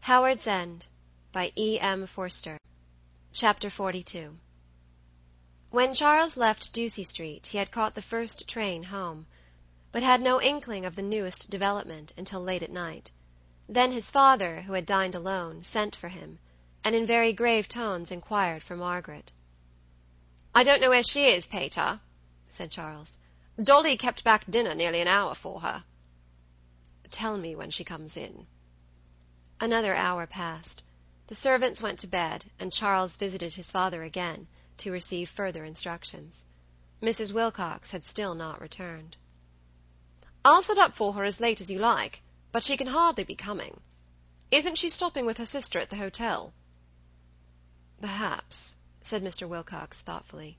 Howards End by E. M. Forster. Chapter 42. When Charles left Ducie Street he had caught the first train home, but had no inkling of the newest development until late at night. Then his father, who had dined alone, sent for him, and in very grave tones inquired for Margaret. "I don't know where she is, Pater," said Charles. "Dolly kept back dinner nearly an hour for her." "Tell me when she comes in." Another hour passed. The servants went to bed, and Charles visited his father again, to receive further instructions. Mrs. Wilcox had still not returned. "I'll sit up for her as late as you like, but she can hardly be coming. Isn't she stopping with her sister at the hotel?" "Perhaps," said Mr. Wilcox thoughtfully.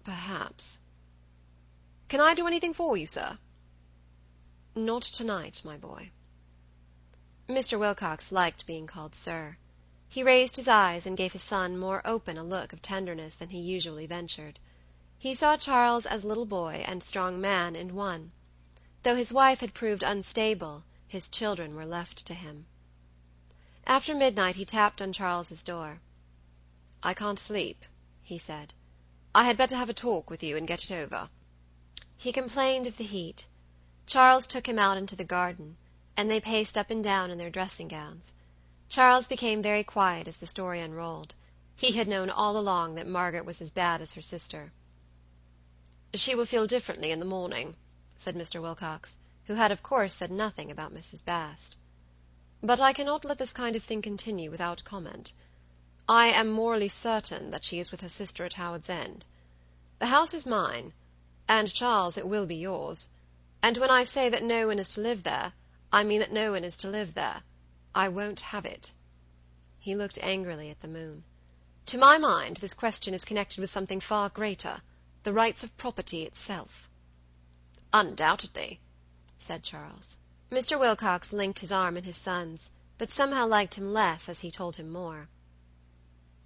"Perhaps." "Can I do anything for you, sir?" "Not tonight, my boy." Mr. Wilcox liked being called sir. He raised his eyes and gave his son more open a look of tenderness than he usually ventured. He saw Charles as little boy and strong man in one. Though his wife had proved unstable, his children were left to him. After midnight he tapped on Charles's door. "I can't sleep," he said. "I had better have a talk with you and get it over." He complained of the heat. Charles took him out into the garden, and they paced up and down in their dressing gowns. Charles became very quiet as the story unrolled. He had known all along that Margaret was as bad as her sister. "She will feel differently in the morning," said Mr. Wilcox, who had of course said nothing about Mrs. Bast. "But I cannot let this kind of thing continue without comment. I am morally certain that she is with her sister at Howards End. The house is mine, and, Charles, it will be yours, and when I say that no one is to live there, I mean that no one is to live there. I won't have it." He looked angrily at the moon. "To my mind, this question is connected with something far greater, the rights of property itself." "Undoubtedly," said Charles. Mr. Wilcox linked his arm in his son's, but somehow liked him less as he told him more.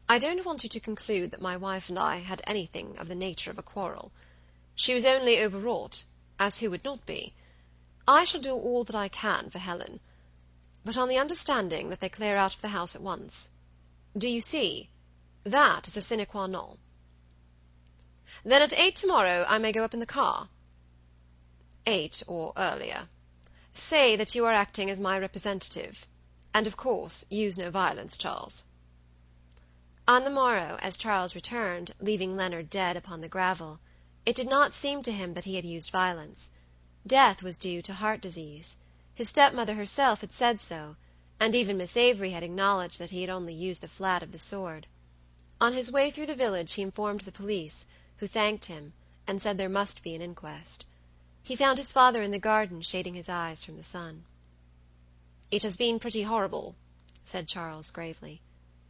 "I don't want you to conclude that my wife and I had anything of the nature of a quarrel. She was only overwrought, as who would not be? I shall do all that I can for Helen, but on the understanding that they clear out of the house at once. Do you see? That is a sine qua non." "Then at 8 tomorrow I may go up in the car?" "8 or earlier. Say that you are acting as my representative, and of course use no violence, Charles." On the morrow, as Charles returned, leaving Leonard dead upon the gravel, it did not seem to him that he had used violence. Death was due to heart disease. His stepmother herself had said so, and even Miss Avery had acknowledged that he had only used the flat of the sword. On his way through the village he informed the police, who thanked him, and said there must be an inquest. He found his father in the garden shading his eyes from the sun. "It has been pretty horrible," said Charles gravely.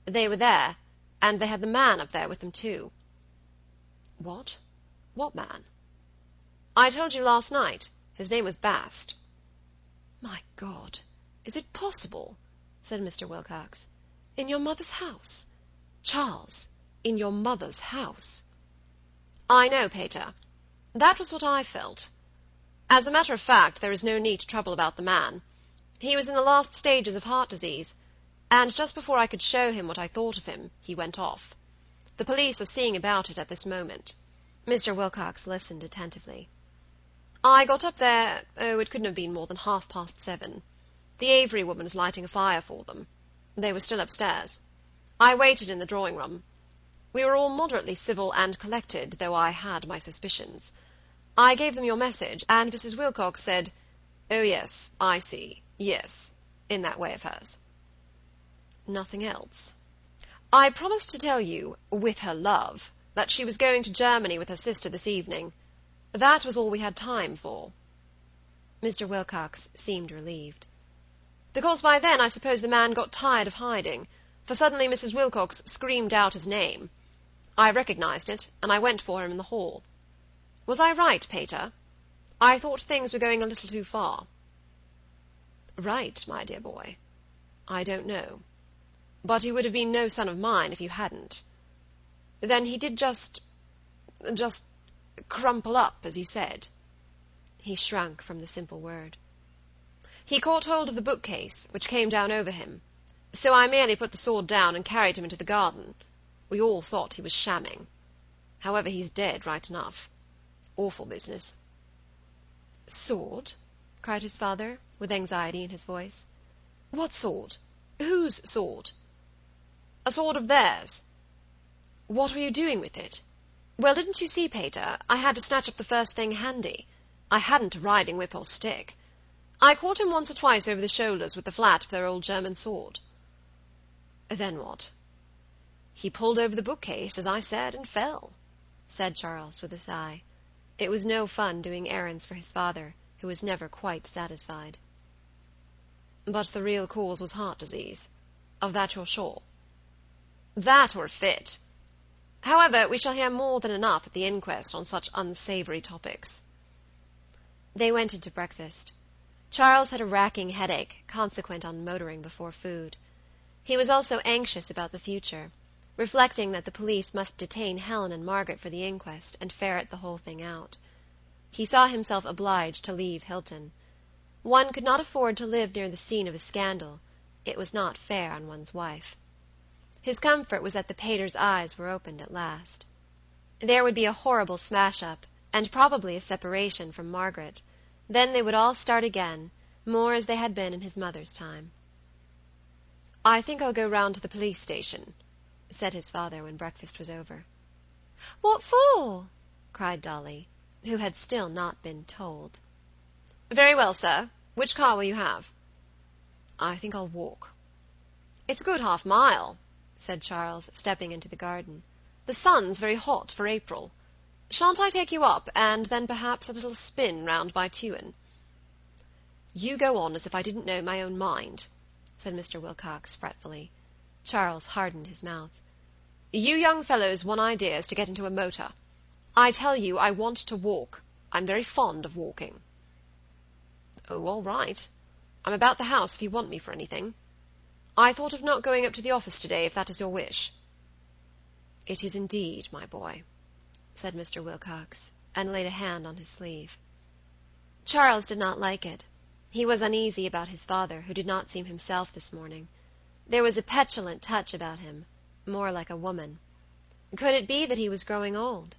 "They were there, and they had the man up there with them too." "What? What man?" "I told you last night. His name was Bast." "My God, is it possible?" said Mr. Wilcox. "In your mother's house? Charles, in your mother's house?" "I know, Pater. That was what I felt. As a matter of fact, there is no need to trouble about the man. He was in the last stages of heart disease, and just before I could show him what I thought of him, he went off. The police are seeing about it at this moment." Mr. Wilcox listened attentively. "I got up there, it couldn't have been more than 7:30. The Avery woman was lighting a fire for them. They were still upstairs. I waited in the drawing-room. We were all moderately civil and collected, though I had my suspicions. I gave them your message, and Mrs. Wilcox said, 'Oh, yes, I see, yes,' in that way of hers." "Nothing else?" "I promised to tell you, with her love, that she was going to Germany with her sister this evening. That was all we had time for." Mr. Wilcox seemed relieved. "Because by then I suppose the man got tired of hiding, for suddenly Mrs. Wilcox screamed out his name. I recognized it, and I went for him in the hall. Was I right, Pater? I thought things were going a little too far." "Right, my dear boy? I don't know. But he would have been no son of mine if you hadn't. Then he did just crumple up, as you said." He shrunk from the simple word. "He caught hold of the bookcase, which came down over him. So I merely put the sword down and carried him into the garden. We all thought he was shamming. However, he's dead, right enough. Awful business." "Sword?" cried his father, with anxiety in his voice. "What sword? Whose sword?" "A sword of theirs." "What were you doing with it?" "Well, didn't you see, Pater, I had to snatch up the first thing handy. I hadn't a riding whip or stick. I caught him once or twice over the shoulders with the flat of their old German sword." "Then what?" "He pulled over the bookcase, as I said, and fell," said Charles, with a sigh. It was no fun doing errands for his father, who was never quite satisfied. "But the real cause was heart disease. Of that you're sure?" "That or a fit. However, we shall hear more than enough at the inquest on such unsavoury topics." They went into breakfast. Charles had a racking headache, consequent on motoring before food. He was also anxious about the future, reflecting that the police must detain Helen and Margaret for the inquest and ferret the whole thing out. He saw himself obliged to leave Hilton. One could not afford to live near the scene of a scandal. It was not fair on one's wife. His comfort was that the pater's eyes were opened at last. There would be a horrible smash-up, and probably a separation from Margaret. Then they would all start again, more as they had been in his mother's time. "I think I'll go round to the police station," said his father when breakfast was over. "What for?" cried Dolly, who had still not been told. "Very well, sir. Which car will you have?" "I think I'll walk." "It's a good half-mile," said Charles, stepping into the garden. "The sun's very hot for April. Shan't I take you up, and then perhaps a little spin round by Tuin?" "You go on as if I didn't know my own mind," said Mr. Wilcox fretfully. Charles hardened his mouth. "You young fellows' one idea is to get into a motor. I tell you I want to walk. I'm very fond of walking." "Oh, all right. I'm about the house if you want me for anything. I thought of not going up to the office today, if that is your wish." "It is indeed, my boy," said Mr. Wilcox, and laid a hand on his sleeve. Charles did not like it. He was uneasy about his father, who did not seem himself this morning. There was a petulant touch about him, more like a woman. Could it be that he was growing old?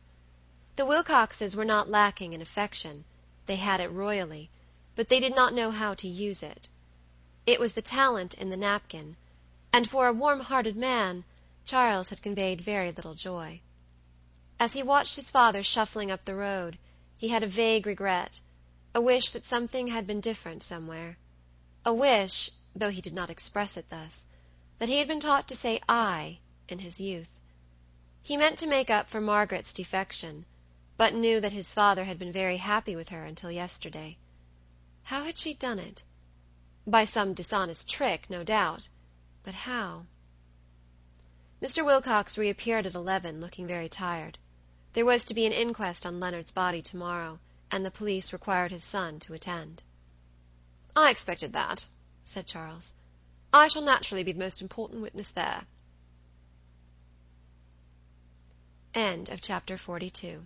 The Wilcoxes were not lacking in affection. They had it royally, but they did not know how to use it. It was the talent in the napkin, and for a warm-hearted man, Charles had conveyed very little joy. As he watched his father shuffling up the road, he had a vague regret, a wish that something had been different somewhere, a wish, though he did not express it thus, that he had been taught to say "I" in his youth. He meant to make up for Margaret's defection, but knew that his father had been very happy with her until yesterday. How had she done it? By some dishonest trick, no doubt, but how? Mr. Wilcox reappeared at 11, looking very tired. There was to be an inquest on Leonard's body tomorrow, and the police required his son to attend. "I expected that," said Charles. "I shall naturally be the most important witness there." End of Chapter 42.